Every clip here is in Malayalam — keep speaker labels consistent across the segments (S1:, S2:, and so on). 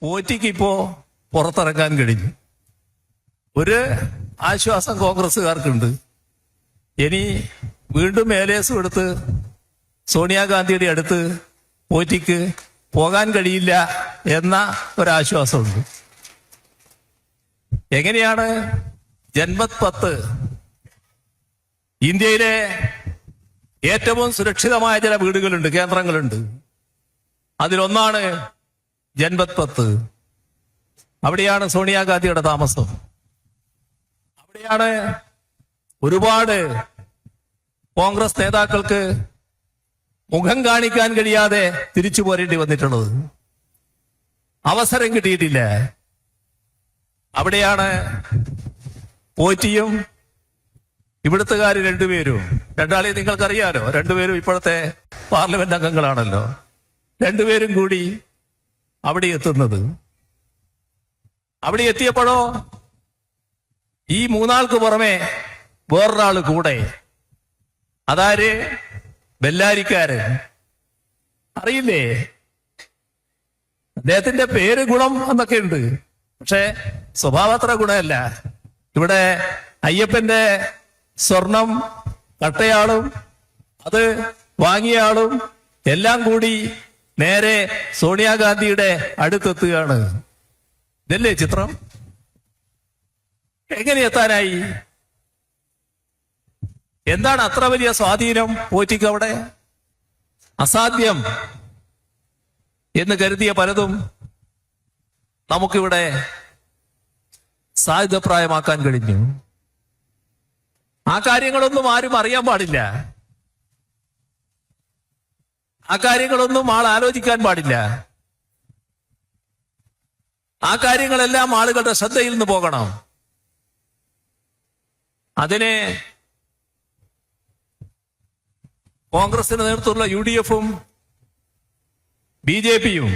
S1: പോറ്റിക്ക് ഇപ്പോ പുറത്തിറക്കാൻ കഴിഞ്ഞു. ഒരു ആശ്വാസം കോൺഗ്രസ്സുകാർക്കുണ്ട്. ഇനി വീണ്ടും മേലേസും എടുത്ത് സോണിയാഗാന്ധിയുടെ അടുത്ത് പോറ്റിക്ക് പോകാൻ കഴിയില്ല എന്ന ഒരാശ്വാസമുണ്ട്. എങ്ങനെയാണ് ജൻമത് 10 ഇന്ത്യയിലെ ഏറ്റവും സുരക്ഷിതമായ ചില വീടുകളുണ്ട്, കേന്ദ്രങ്ങളുണ്ട്. അതിലൊന്നാണ് ജൻമത് 10. അവിടെയാണ് സോണിയാഗാന്ധിയുടെ താമസം. അവിടെയാണ് ഒരുപാട് കോൺഗ്രസ് നേതാക്കൾക്ക് മുഖം കാണിക്കാൻ കഴിയാതെ തിരിച്ചു പോരേണ്ടി വന്നിട്ടുള്ളത്. അവസരം കിട്ടിയിട്ടില്ല. അവിടെയാണ് പോറ്റിയും ഇവിടുത്തുകാർ രണ്ടാളെയും നിങ്ങൾക്കറിയാലോ. രണ്ടുപേരും ഇപ്പോഴത്തെ പാർലമെന്റ് അംഗങ്ങളാണല്ലോ. രണ്ടുപേരും കൂടി അവിടെ എത്തുന്നത്. അവിടെ എത്തിയപ്പോഴോ ഈ മൂന്നാൾക്ക് പുറമെ വേറൊരാള് കൂടെ. അതാര്? ബെല്ലാരിക്കാരൻ. അറിയില്ലേ? അദ്ദേഹത്തിന്റെ പേര് ഗുണം എന്നൊക്കെ ഉണ്ട്, പക്ഷെ സ്വഭാവത്ര ഗുണമല്ല. ഇവിടെ അയ്യപ്പന്റെ സ്വർണം കട്ടയാളും അത് വാങ്ങിയ ആളും എല്ലാം കൂടി നേരെ സോണിയാഗാന്ധിയുടെ അടുത്തെത്തുകയാണ്. ഇതല്ലേ ചിത്രം? എങ്ങനെ എത്താനായി? എന്താണ് അത്ര വലിയ സ്വാധീനം പോറ്റിക്ക് അവിടെ? അസാധ്യം എന്ന് കരുതിയ പലതും നമുക്കിവിടെ സാധ്യതപ്രായമാക്കാൻ കഴിഞ്ഞു. ആ കാര്യങ്ങളൊന്നും ആരും അറിയാൻ പാടില്ല. ആ കാര്യങ്ങളൊന്നും ആൾ ആലോചിക്കാൻ പാടില്ല. ആ കാര്യങ്ങളെല്ലാം ആളുകളുടെ ശ്രദ്ധയിൽ നിന്ന് പോകണം. അതിന് കോൺഗ്രസിന് നേതൃത്വമുള്ള UDF-ഉം BJP-യും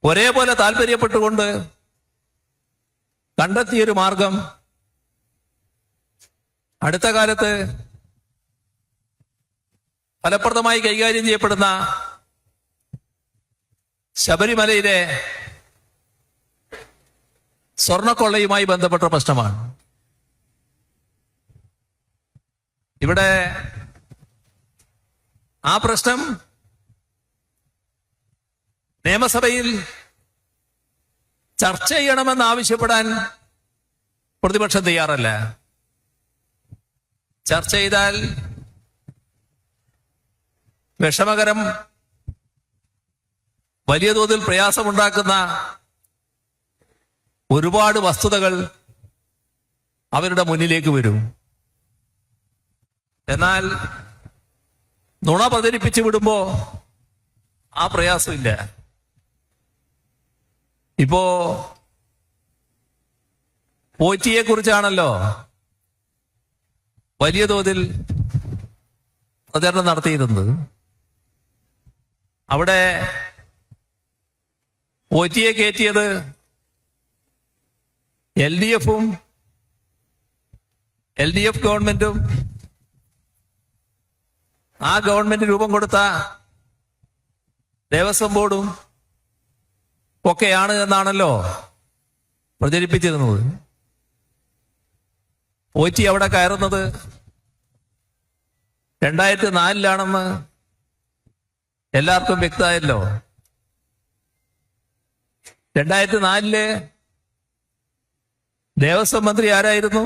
S1: ഒരേപോലെ താല്പര്യപ്പെട്ടുകൊണ്ട് കണ്ടെത്തിയൊരു മാർഗം അടുത്ത കാലത്ത് ഫലപ്രദമായി കൈകാര്യം ചെയ്യപ്പെടുന്ന ശബരിമലയിലെ സ്വർണക്കൊള്ളയുമായി ബന്ധപ്പെട്ട പ്രശ്നമാണ്. ഇവിടെ ആ പ്രശ്നം നിയമസഭയിൽ ചർച്ച ചെയ്യണമെന്ന് ആവശ്യപ്പെടാൻ പ്രതിപക്ഷം തയ്യാറല്ല. ചർച്ച ചെയ്താൽ വിഷമകരം, വലിയ തോതിൽ പ്രയാസമുണ്ടാക്കുന്ന ഒരുപാട് വസ്തുതകൾ അവരുടെ മുന്നിലേക്ക് വരും. എന്നാൽ നുണ പ്രചരിപ്പിച്ചു വിടുമ്പോ ആ പ്രയാസമില്ല. ഇപ്പോ പോറ്റിയെ കുറിച്ചാണല്ലോ വലിയ തോതിൽ പ്രചരണം നടത്തിയിരുന്നത്. അവിടെ പോറ്റിയെ കയറ്റിയത് LDF-ഉം LDF ഗവൺമെന്റും ആ ഗവൺമെന്റ് രൂപം കൊടുത്ത ദേവസ്വം ബോർഡും ഒക്കെയാണ് എന്നാണല്ലോ പ്രചരിപ്പിച്ചിരുന്നത്. പോറ്റി അവിടെ കയറുന്നത് 2004 എല്ലാവർക്കും വ്യക്തമായല്ലോ. 2004 ദേവസ്വം മന്ത്രി ആരായിരുന്നു?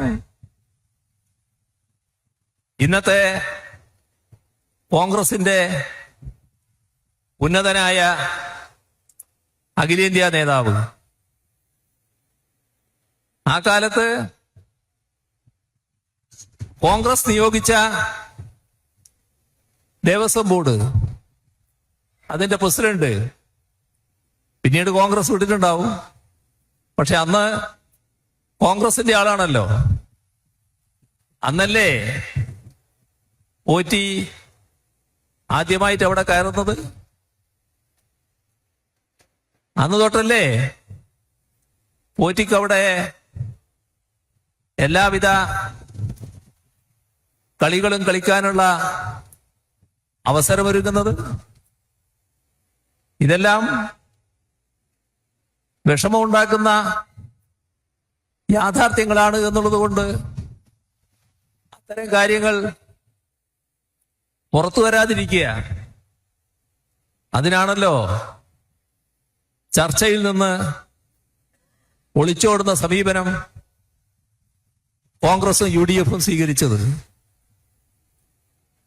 S1: ഇന്നത്തെ കോൺഗ്രസിന്റെ ഉന്നതനായ അഖിലേന്ത്യാ നേതാവ്. ആ കാലത്ത് കോൺഗ്രസ് നിയോഗിച്ച ദേവസ്വം ബോർഡ്, അതിന്റെ പ്രസിഡന്റ് പിന്നീട് കോൺഗ്രസ് വിട്ടിട്ടുണ്ടാവും, പക്ഷെ അന്ന് കോൺഗ്രസിന്റെ ആളാണല്ലോ. അന്നല്ലേ പോറ്റി ആദ്യമായിട്ട് അവിടെ കയറുന്നത്? അന്ന് തൊട്ടല്ലേ പോറ്റിക്ക് അവിടെ എല്ലാവിധ കളികളും കളിക്കാനുള്ള അവസരമൊരുങ്ങുന്നത്? ഇതെല്ലാം വിഷമമുണ്ടാക്കുന്ന യാഥാർത്ഥ്യങ്ങളാണ് എന്നുള്ളത് കൊണ്ട് അത്തരം കാര്യങ്ങൾ പുറത്തു വരാതിരിക്കുക. അതിനാണല്ലോ ചർച്ചയിൽ നിന്ന് ഒളിച്ചോടുന്ന സമീപനം കോൺഗ്രസും UDF-ഉം സ്വീകരിച്ചത്.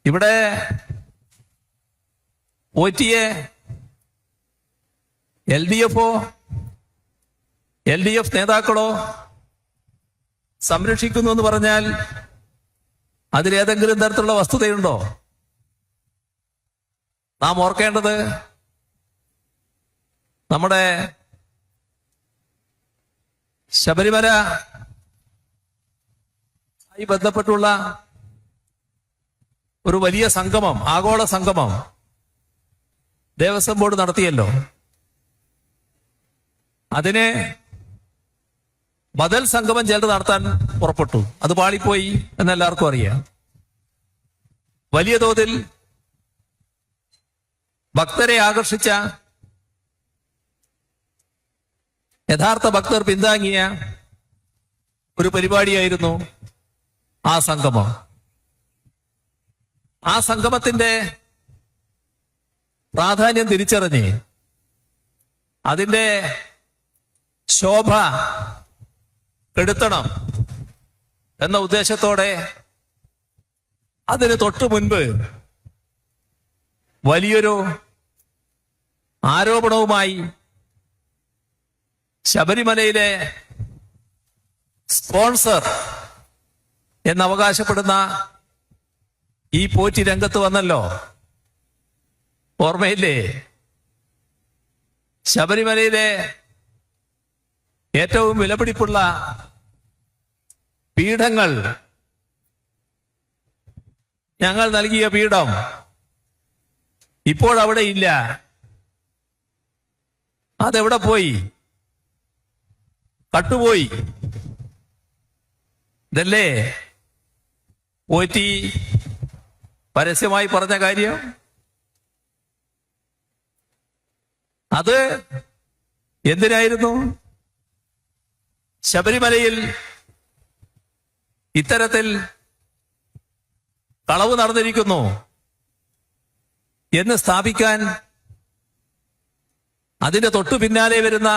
S1: ഇവിടെ പോറ്റിയെ LDF-ഓ LDF നേതാക്കളോ സംരക്ഷിക്കുന്നു എന്ന് പറഞ്ഞാൽ അതിലേതെങ്കിലും തരത്തിലുള്ള വസ്തുതയുണ്ടോ? നാം ഓർക്കേണ്ടത് നമ്മുടെ ശബരിമല ആയി ബന്ധപ്പെട്ടുള്ള ഒരു വലിയ സംഗമം, ആഗോള സംഗമം ദേവസ്വം ബോർഡ് നടത്തിയല്ലോ. അതിന് ബദൽ സംഗമം ചിലർ നടത്താൻ പുറപ്പെട്ടു. അത് പാളിപ്പോയി എന്നെല്ലാവർക്കും അറിയാം. വലിയ തോതിൽ ഭക്തരെ ആകർഷിച്ച, യഥാർത്ഥ ഭക്തർ പിന്താങ്ങിയ ഒരു പരിപാടിയായിരുന്നു ആ സംഗമം. ആ സംഗമത്തിന്റെ പ്രാധാന്യം തിരിച്ചറിഞ്ഞ് അതിന്റെ ശോഭ കെടുത്തണം എന്ന ഉദ്ദേശത്തോടെ അതിന് തൊട്ടു മുൻപ് വലിയൊരു ആരോപണവുമായി ശബരിമലയിലെ സ്പോൺസർ എന്നവകാശപ്പെടുന്ന ഈ പോറ്റി രംഗത്ത് വന്നല്ലോ. ഓർമ്മയില്ലേ? ശബരിമലയിലെ ഏറ്റവും വിലപിടിപ്പുള്ള പീഠങ്ങൾ, ഞങ്ങൾ നൽകിയ പീഠം ഇപ്പോൾ അവിടെ ഇല്ല. അതെവിടെ പോയി? കട്ടുപോയി. ഇതല്ലേ പോറ്റി പരസ്യമായി പറഞ്ഞ കാര്യം? അത് എന്തിനായിരുന്നു? ശബരിമലയിൽ ഇത്തരത്തിൽ കളവ് നടന്നിരിക്കുന്നു എന്ന് സ്ഥാപിക്കാൻ അതിന്റെ തൊട്ടു പിന്നാലെ വരുന്ന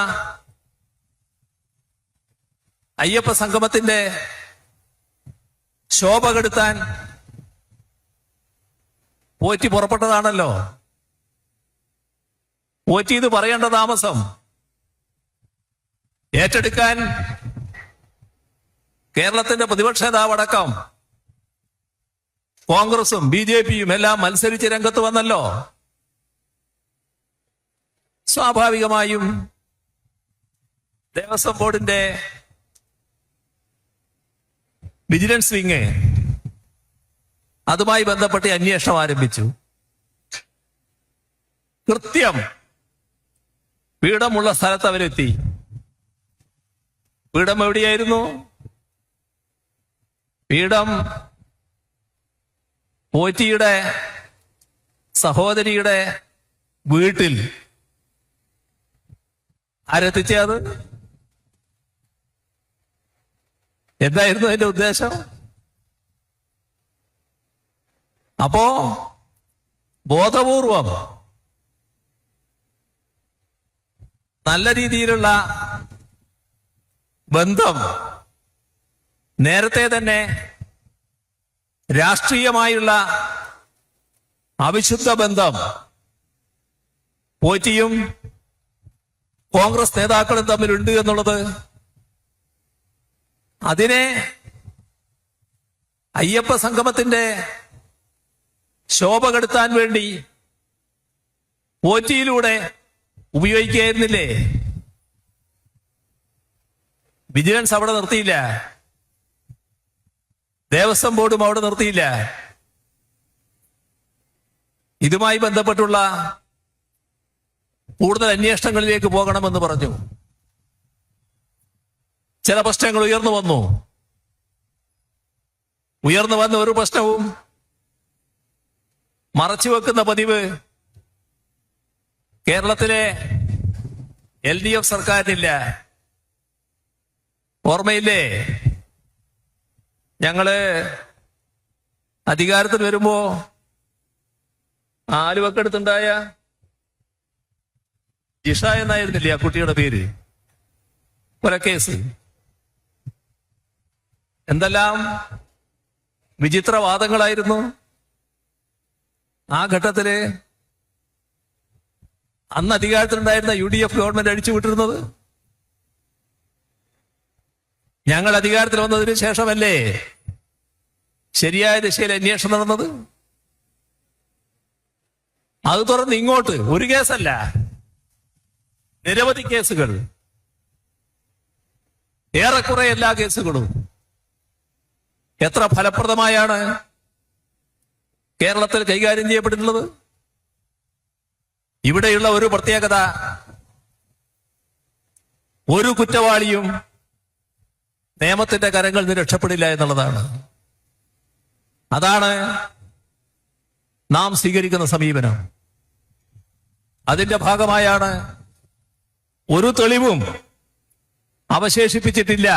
S1: അയ്യപ്പ സംഗമത്തിന്റെ ശോഭ കെടുത്താൻ പോറ്റി പുറപ്പെട്ടതാണല്ലോ. പോറ്റി ഇത് പറയേണ്ട താമസം ഏറ്റെടുക്കാൻ കേരളത്തിന്റെ പ്രതിപക്ഷ നേതാവടക്കം കോൺഗ്രസും BJP-യും എല്ലാം മത്സരിച്ച് രംഗത്ത് വന്നല്ലോ. സ്വാഭാവികമായും ദേവസ്വം ബോർഡിന്റെ വിജിലൻസ് വിങ് അതുമായി ബന്ധപ്പെട്ട് അന്വേഷണം ആരംഭിച്ചു. കൃത്യം പീഠമുള്ള സ്ഥലത്ത് അവരെത്തി. പീഠം എവിടെയായിരുന്നു? പീഠം പോറ്റിയുടെ സഹോദരിയുടെ വീട്ടിൽ. ആരെത്തിച്ചത്? എന്തായിരുന്നു അതിന്റെ ഉദ്ദേശം? അപ്പോ ബോധപൂർവം നല്ല രീതിയിലുള്ള ബന്ധം, നേരത്തെ തന്നെ രാഷ്ട്രീയമായുള്ള അവിശുദ്ധ ബന്ധം പോറ്റിയും കോൺഗ്രസ് നേതാക്കളും തമ്മിലുണ്ട് എന്നുള്ളത്, അതിനെ അയ്യപ്പ സംഗമത്തിന്റെ ശോഭ കെടുത്താൻ വേണ്ടി പോറ്റിയിലൂടെ ഉപയോഗിക്കുകയായിരുന്നില്ലേ? വിജിലൻസ് അവിടെ നിർത്തിയില്ല, ദേവസ്വം ബോർഡും അവിടെ നിർത്തിയില്ല. ഇതുമായി ബന്ധപ്പെട്ടുള്ള കൂടുതൽ അന്വേഷണങ്ങളിലേക്ക് പോകണമെന്ന് പറഞ്ഞു. ചില പ്രശ്നങ്ങൾ ഉയർന്നു വന്ന ഒരു പ്രശ്നവും മറച്ചുവെക്കുന്ന പതിവ് കേരളത്തിലെ LDF സർക്കാരിനില്ല. ഓർമ്മയില്ലേ? ഞങ്ങള് അധികാരത്തിൽ വരുമ്പോ ആലുവക്കടുത്തുണ്ടായ ജിഷ എന്നായിരുന്നില്ലേ ആ കുട്ടിയുടെ പേര്? കൊലക്കേസ്. എന്തെല്ലാം വിചിത്രവാദങ്ങളായിരുന്നു ആ ഘട്ടത്തില് അന്ന് അധികാരത്തിലുണ്ടായിരുന്ന UDF ഗവൺമെന്റ് അഴിച്ചുവിട്ടിരുന്നത്. ഞങ്ങൾ അധികാരത്തിൽ വന്നതിന് ശേഷമല്ലേ ശരിയായ ദിശയിൽ അന്വേഷണം നടന്നത്? അത് തുറന്ന് ഇങ്ങോട്ട് ഒരു കേസല്ല, നിരവധി കേസുകൾ, ഏറെക്കുറെ എല്ലാ കേസുകളും എത്ര ഫലപ്രദമായാണ് കേരളത്തിൽ കൈകാര്യം ചെയ്യപ്പെട്ടിട്ടുള്ളത്. ഇവിടെയുള്ള ഒരു പ്രത്യേകത, ഒരു കുറ്റവാളിയും നിയമത്തിന്റെ കരങ്ങളിൽ നിന്ന് രക്ഷപ്പെടില്ല എന്നുള്ളതാണ്. അതാണ് നാം സ്വീകരിക്കുന്ന സമീപനം. അതിന്റെ ഭാഗമായാണ് ഒരു തെളിവും അവശേഷിപ്പിച്ചിട്ടില്ല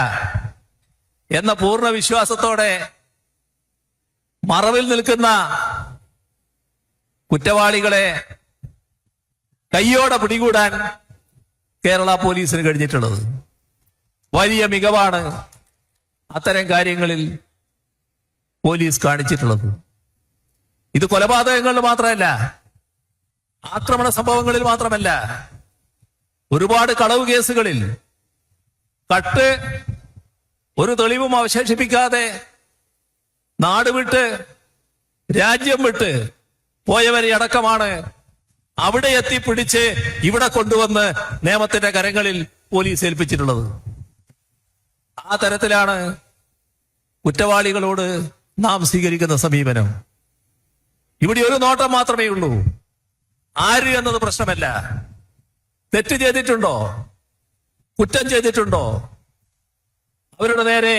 S1: എന്ന പൂർണ്ണ വിശ്വാസത്തോടെ മറവിൽ നിൽക്കുന്ന കുറ്റവാളികളെ കയ്യോടെ പിടികൂടാൻ കേരള പോലീസിന് കഴിഞ്ഞിട്ടുള്ളത്. വലിയ മികവാണ് അത്തരം കാര്യങ്ങളിൽ പോലീസ് കാണിച്ചിട്ടുള്ളത്. ഇത് കൊലപാതകങ്ങളിൽ മാത്രമല്ല, ആക്രമണ സംഭവങ്ങളിൽ മാത്രമല്ല, ഒരുപാട് കളവ് കേസുകളിൽ കട്ട് ഒരു തെളിവും അവശേഷിപ്പിക്കാതെ നാട് വിട്ട് രാജ്യം വിട്ട് പോയവരെ അടക്കമാണ് അവിടെ എത്തിപ്പിടിച്ച് ഇവിടെ കൊണ്ടുവന്ന് നിയമത്തിന്റെ കരങ്ങളിൽ പോലീസ് ഏൽപ്പിച്ചിട്ടുള്ളത്. ആ തരത്തിലാണ് കുറ്റവാളികളോട് നാം സ്വീകരിക്കുന്ന സമീപനം. ഇവിടെ ഒരു നോട്ടം മാത്രമേ ഉള്ളൂ. ആര് എന്നത് പ്രശ്നമല്ല. തെറ്റ് ചെയ്തിട്ടുണ്ടോ, കുറ്റം ചെയ്തിട്ടുണ്ടോ, അവരുടെ നേരെ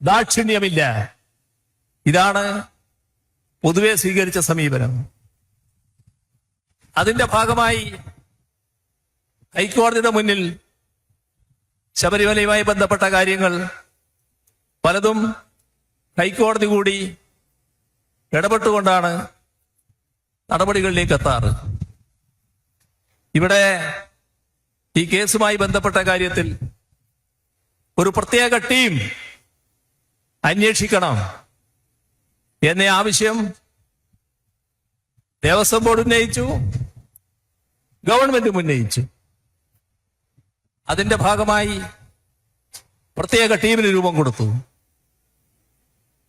S1: ദാക്ഷിണ്യമില്ല. ഇതാണ് പൊതുവെ സ്വീകരിച്ച സമീപനം. അതിന്റെ ഭാഗമായി ഹൈക്കോടതിയുടെ മുന്നിൽ ശബരിമലയുമായി ബന്ധപ്പെട്ട കാര്യങ്ങൾ പലതും ഹൈക്കോടതി കൂടി ഇടപെട്ടുകൊണ്ടാണ് നടപടികളിലേക്ക് എത്താറ്. ഇവിടെ ഈ കേസുമായി ബന്ധപ്പെട്ട കാര്യത്തിൽ ഒരു പ്രത്യേക ടീം അന്വേഷിക്കണം എന്ന ആവശ്യം ദേവസ്വം ബോർഡ് ഉന്നയിച്ചു, ഗവൺമെന്റും ഉന്നയിച്ചു. അതിന്റെ ഭാഗമായി പ്രത്യേക ടീമിന് രൂപം കൊടുത്തു.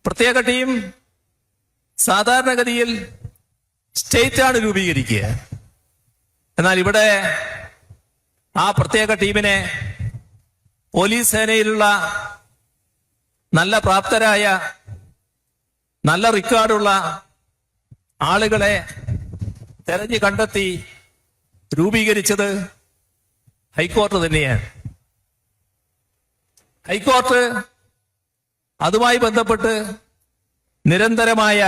S1: പ്രത്യേക ടീം സാധാരണഗതിയിൽ സ്റ്റേറ്റാണ് രൂപീകരിക്കുക. എന്നാൽ ഇവിടെ ആ പ്രത്യേക ടീമിനെ പോലീസ് സേനയിലുള്ള നല്ല പ്രാപ്തരായ, നല്ല റെക്കോർഡുള്ള ആളുകളെ തെരഞ്ഞു കണ്ടെത്തി രൂപീകരിച്ചത് ഹൈക്കോടതി തന്നെയാണ്. ഹൈക്കോടതി അതുമായി ബന്ധപ്പെട്ട് നിരന്തരമായ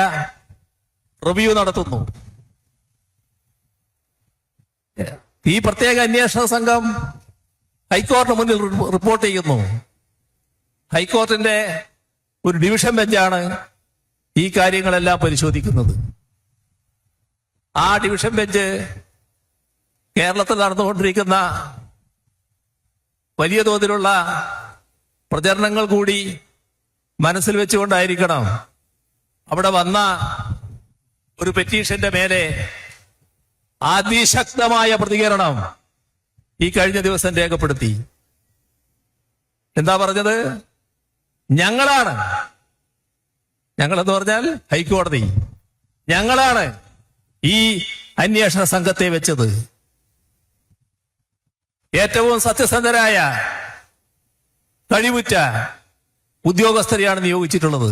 S1: റിവ്യൂ നടത്തുന്നു. ഈ പ്രത്യേക അന്വേഷണ സംഘം ഹൈക്കോടതിന് മുന്നിൽ റിപ്പോർട്ട് ചെയ്യുന്നു. ഹൈക്കോടതിന്റെ ഒരു ഡിവിഷൻ ബെഞ്ചാണ് ഈ കാര്യങ്ങളെല്ലാം പരിശോധിക്കുന്നത്. ആ ഡിവിഷൻ ബെഞ്ച് കേരളത്തിൽ നടന്നുകൊണ്ടിരിക്കുന്ന വലിയ തോതിലുള്ള പ്രചരണങ്ങൾ കൂടി മനസ്സിൽ വെച്ചുകൊണ്ടായിരിക്കണം അവിടെ വന്ന ഒരു പെറ്റീഷന്റെ മേലെ അതിശക്തമായ പ്രതികരണം ഈ കഴിഞ്ഞ ദിവസം രേഖപ്പെടുത്തി. എന്താ പറഞ്ഞത്? ഞങ്ങളെന്ന് പറഞ്ഞാൽ ഹൈക്കോടതി, ഞങ്ങളാണ് ഈ അന്വേഷണ സംഘത്തെ വെച്ചത്. ഏറ്റവും സത്യസന്ധരായ, കഴിവുറ്റ ഉദ്യോഗസ്ഥരെയാണ് നിയോഗിച്ചിട്ടുള്ളത്.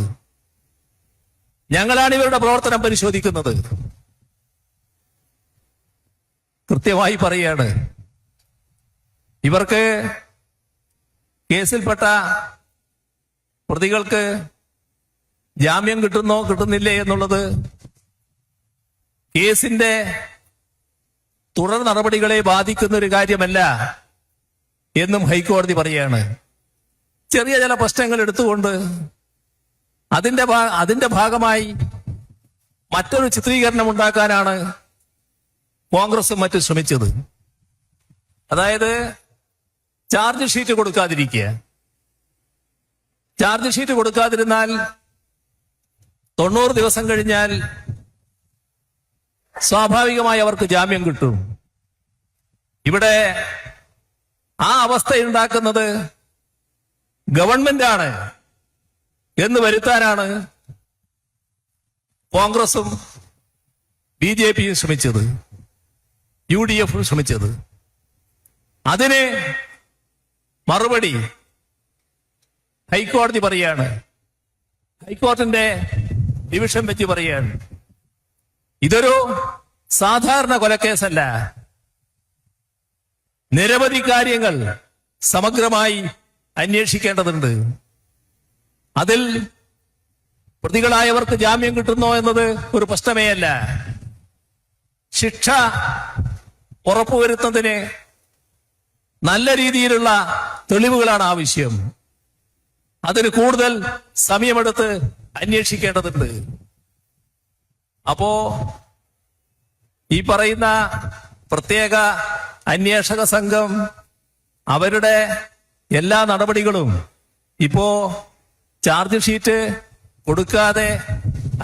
S1: ഞങ്ങളാണ് ഇവരുടെ പ്രവർത്തനം പരിശോധിക്കുന്നത്. കൃത്യമായി പറയാണ്, ഇവർക്ക് കേസിൽപ്പെട്ട പ്രതികൾക്ക് ജാമ്യം കിട്ടുന്നോ കിട്ടുന്നില്ലേ എന്നുള്ളത് കേസിന്റെ തുടർ നടപടികളെ ബാധിക്കുന്ന ഒരു കാര്യമല്ല എന്നും ഹൈക്കോടതി പറയാണ്. ചെറിയ ചില പ്രശ്നങ്ങൾ എടുത്തുകൊണ്ട് അതിന്റെ ഭാഗമായി മറ്റൊരു ചിത്രീകരണം ഉണ്ടാക്കാനാണ് കോൺഗ്രസും മറ്റും ശ്രമിച്ചത്. അതായത് ചാർജ് ഷീറ്റ് കൊടുക്കാതിരിക്കുക. ചാർജ് ഷീറ്റ് കൊടുക്കാതിരുന്നാൽ 90 ദിവസം കഴിഞ്ഞാൽ സ്വാഭാവികമായി അവർക്ക് ജാമ്യം കിട്ടും. ഇവിടെ ആ അവസ്ഥയുണ്ടാക്കുന്നത് ഗവൺമെന്റാണ് എന്ന് വരുത്താനാണ് കോൺഗ്രസും BJPയും ശ്രമിച്ചത്, UDF ശ്രമിച്ചത്. അതിന് മറുപടി ഹൈക്കോടതി പറയാണ്, ഹൈക്കോടതിന്റെ ഡിവിഷൻ ബെഞ്ച് പറയാണ്, ഇതൊരു സാധാരണ കൊലക്കേസല്ല. നിരവധി കാര്യങ്ങൾ സമഗ്രമായി അന്വേഷിക്കേണ്ടതുണ്ട്. അതിൽ പ്രതികളായവർക്ക് ജാമ്യം കിട്ടുന്നോ എന്നത് ഒരു പ്രശ്നമേ അല്ല. ശിക്ഷ ഉറപ്പുവരുത്തുന്നതിന് നല്ല രീതിയിലുള്ള തെളിവുകളാണ് ആവശ്യം. അതിന് കൂടുതൽ സമയമെടുത്ത് അന്വേഷിക്കേണ്ടതുണ്ട്. അപ്പോ ഈ പറയുന്ന പ്രത്യേക അന്വേഷക സംഘം അവരുടെ എല്ലാ നടപടികളും ഇപ്പോ ചാർജ് ഷീറ്റ് കൊടുക്കാതെ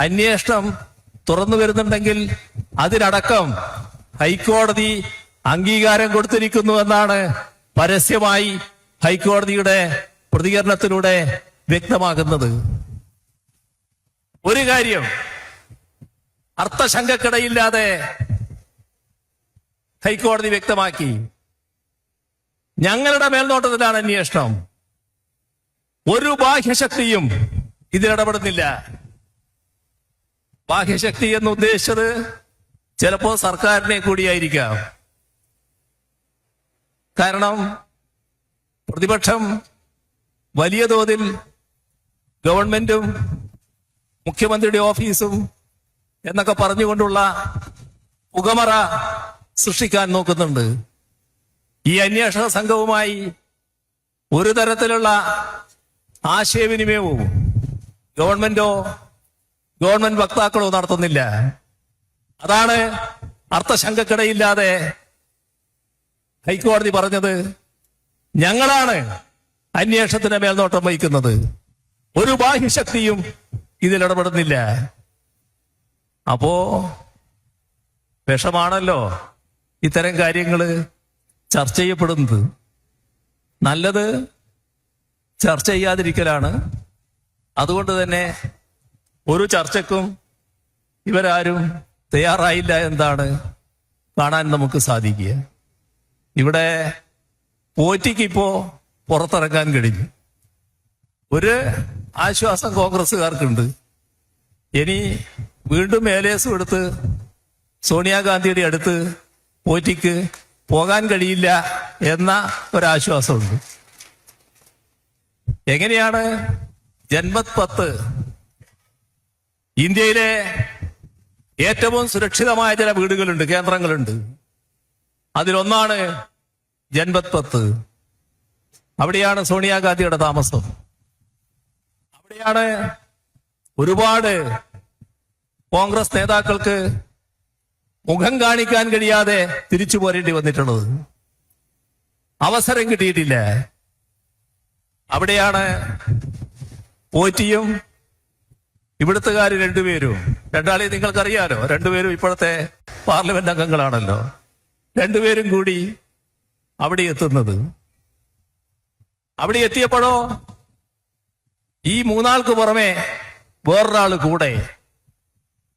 S1: അന്വേഷണം തുറന്നു വരുന്നുണ്ടെങ്കിൽ അതിനടക്കം ഹൈക്കോടതി അംഗീകാരം കൊടുത്തിരിക്കുന്നു എന്നാണ് പരസ്യമായി ഹൈക്കോടതിയുടെ പ്രതികരണത്തിലൂടെ വ്യക്തമാകുന്നത്. ഒരു കാര്യം അർത്ഥശങ്കക്കിടയില്ലാതെ ഹൈക്കോടതി വ്യക്തമാക്കി, ഞങ്ങളുടെ മേൽനോട്ടത്തിലാണ് അന്വേഷണം, ഒരു ബാഹ്യശക്തിയും ഇതിലിടപെടുന്നില്ല. ബാഹ്യശക്തി എന്ന് ഉദ്ദേശിച്ചത് ചിലപ്പോ സർക്കാരിനെ കൂടിയായിരിക്കാം. കാരണം പ്രതിപക്ഷം വലിയ തോതിൽ ഗവൺമെന്റും മുഖ്യമന്ത്രിയുടെ ഓഫീസും എന്നൊക്കെ പറഞ്ഞുകൊണ്ടുള്ള പുകമറ സൃഷ്ടിക്കാൻ നോക്കുന്നുണ്ട്. ഈ അന്വേഷണ സംഘവുമായി ഒരു തരത്തിലുള്ള ആശയവിനിമയവും ഗവൺമെന്റ് വക്താക്കളോ നടത്തുന്നില്ല. അതാണ് അർത്ഥശങ്കക്കിടയില്ലാതെ ഹൈക്കോടതി പറഞ്ഞത്, ഞങ്ങളാണ് അന്വേഷണത്തിന് മേൽനോട്ടം വഹിക്കുന്നത്, ഒരു ബാഹ്യശക്തിയും ഇതിലിടപെടുന്നില്ല. അപ്പോ വിഷമാണല്ലോ ഇത്തരം കാര്യങ്ങൾ ചർച്ച ചെയ്യപ്പെടുന്നത്. നല്ലത് ചർച്ച ചെയ്യാതിരിക്കലാണ്. അതുകൊണ്ട് തന്നെ ഒരു ചർച്ചക്കും ഇവരാരും തയ്യാറായില്ല എന്നാണ് കാണാൻ നമുക്ക് സാധിക്കുക. ഇവിടെ പോറ്റിക്ക് ഇപ്പോ പുറത്തിറങ്ങാൻ കഴിഞ്ഞു. ഒരു ആശ്വാസം കോൺഗ്രസ്സുകാർക്കുണ്ട്. ഇനി വീണ്ടും മേലേസും എടുത്ത് സോണിയാഗാന്ധിയുടെ അടുത്ത് പോറ്റിക്ക് പോകാൻ കഴിയില്ല എന്ന ഒരാശ്വാസമുണ്ട്. എങ്ങനെയാണ് ജൻമത് 10 ഇന്ത്യയിലെ ഏറ്റവും സുരക്ഷിതമായ ചില വീടുകളുണ്ട്, കേന്ദ്രങ്ങളുണ്ട്. അതിലൊന്നാണ് ജൻമത് 10. അവിടെയാണ് സോണിയാഗാന്ധിയുടെ താമസം. അവിടെയാണ് ഒരുപാട് കോൺഗ്രസ് നേതാക്കൾക്ക് മുഖം കാണിക്കാൻ കഴിയാതെ തിരിച്ചു പോരേണ്ടി വന്നിട്ടുള്ളത്. അവസരം കിട്ടിയിട്ടില്ല. അവിടെയാണ് പോറ്റിയും ഇവിടുത്തുകാർ രണ്ടാളെ നിങ്ങൾക്കറിയാലോ, രണ്ടുപേരും ഇപ്പോഴത്തെ പാർലമെന്റ് അംഗങ്ങളാണല്ലോ. രണ്ടുപേരും കൂടി അവിടെ എത്തുന്നത്. അവിടെ എത്തിയപ്പോഴോ ഈ മൂന്നാൾക്ക് പുറമെ വേറൊരാള് കൂടെ.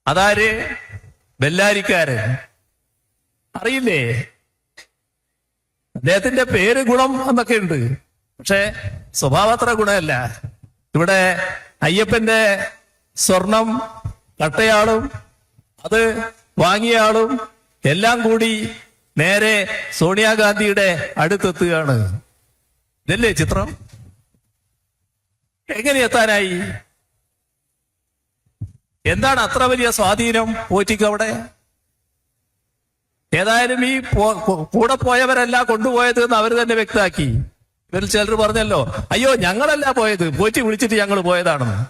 S1: അതാര്? ബെല്ലാരിക്കാരൻ. അറിയില്ലേ? അദ്ദേഹത്തിന്റെ പേര് ഗുണം എന്നൊക്കെ ഉണ്ട്, പക്ഷെ സ്വഭാവത്ര ഗുണമല്ല. ഇവിടെ അയ്യപ്പന്റെ സ്വർണം കട്ടയാളും അത് വാങ്ങിയ ആളും എല്ലാം കൂടി നേരെ സോണിയാഗാന്ധിയുടെ അടുത്തെത്തുകയാണ്. ഇതല്ലേ ചിത്രം? എങ്ങനെ എത്താനായി? എന്താണ് അത്ര വലിയ സ്വാധീനം പോറ്റിക്ക് അവിടെ? ഏതായാലും ഈ കൂടെ പോയവരല്ല കൊണ്ടുപോയത് എന്ന് അവർ തന്നെ വ്യക്തമാക്കി. ഇവരിൽ ചിലർ പറഞ്ഞല്ലോ, അയ്യോ ഞങ്ങളല്ല പോയത്, പോറ്റി വിളിച്ചിട്ട് ഞങ്ങൾ പോയതാണെന്ന്.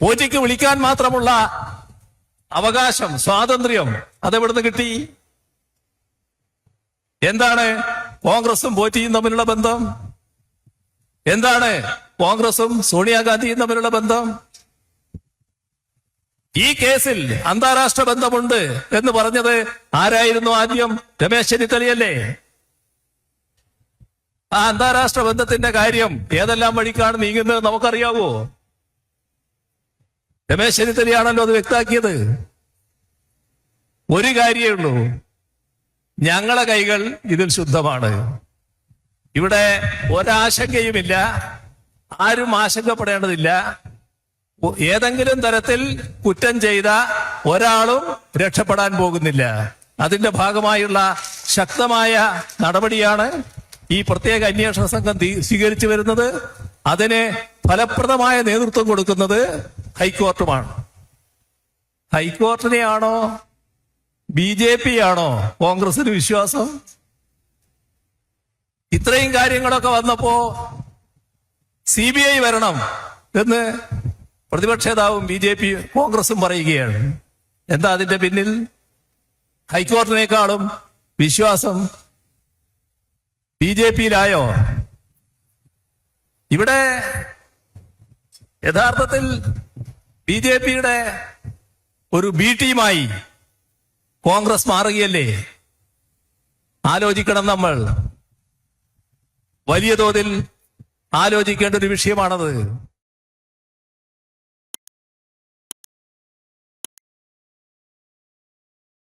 S1: പോറ്റിക്ക് വിളിക്കാൻ മാത്രമുള്ള അവകാശം, സ്വാതന്ത്ര്യം അതെവിടുന്ന് കിട്ടി? എന്താണ് കോൺഗ്രസും പോറ്റിയും തമ്മിലുള്ള ബന്ധം? എന്താണ് കോൺഗ്രസും സോണിയാഗാന്ധിയും തമ്മിലുള്ള ബന്ധം? ഈ കേസിൽ അന്താരാഷ്ട്ര ബന്ധമുണ്ട് എന്ന് പറഞ്ഞത് ആരായിരുന്നു ആദ്യം? രമേശ് ചെന്നിത്തലയല്ലേ? ആ അന്താരാഷ്ട്ര ബന്ധത്തിന്റെ കാര്യം ഏതെല്ലാം വഴിക്കാണ് നീങ്ങുന്നത് നമുക്കറിയാവോ? രമേശ് ചെന്നിത്തലയാണല്ലോ അത് വ്യക്തമാക്കിയത്. ഒരു കാര്യമേ ഉള്ളൂ, ഞങ്ങളെ കൈകൾ ഇതിൽ ശുദ്ധമാണ്. ഇവിടെ ഒരാശങ്കയുമില്ല, ആരും ആശങ്കപ്പെടേണ്ടതില്ല. ഏതെങ്കിലും തരത്തിൽ കുറ്റം ചെയ്ത ഒരാളും രക്ഷപ്പെടാൻ പോകുന്നില്ല. അതിന്റെ ഭാഗമായുള്ള ശക്തമായ നടപടിയാണ് ഈ പ്രത്യേക അന്വേഷണ സംഘം സ്വീകരിച്ചു വരുന്നത്. അതിന് ഫലപ്രദമായ നേതൃത്വം കൊടുക്കുന്നത് ഹൈക്കോർട്ടുമാണ്. ഹൈക്കോർട്ടിനെയാണോ BJP ആണോ കോൺഗ്രസിന് വിശ്വാസം? ഇത്രയും കാര്യങ്ങളൊക്കെ വന്നപ്പോ CBI വരണം എന്ന് പ്രതിപക്ഷ നേതാവും BJP കോൺഗ്രസും പറയുകയാണ്. എന്താ അതിന്റെ പിന്നിൽ? ഹൈക്കോടതിനേക്കാളും വിശ്വാസം BJP-യിലായോ? ഇവിടെ യഥാർത്ഥത്തിൽ BJP-യുടെ ഒരു B ടീമായി കോൺഗ്രസ് മാറുകയല്ലേ? ആലോചിക്കണം, നമ്മൾ വലിയ തോതിൽ ആലോചിക്കേണ്ട ഒരു വിഷയമാണത്.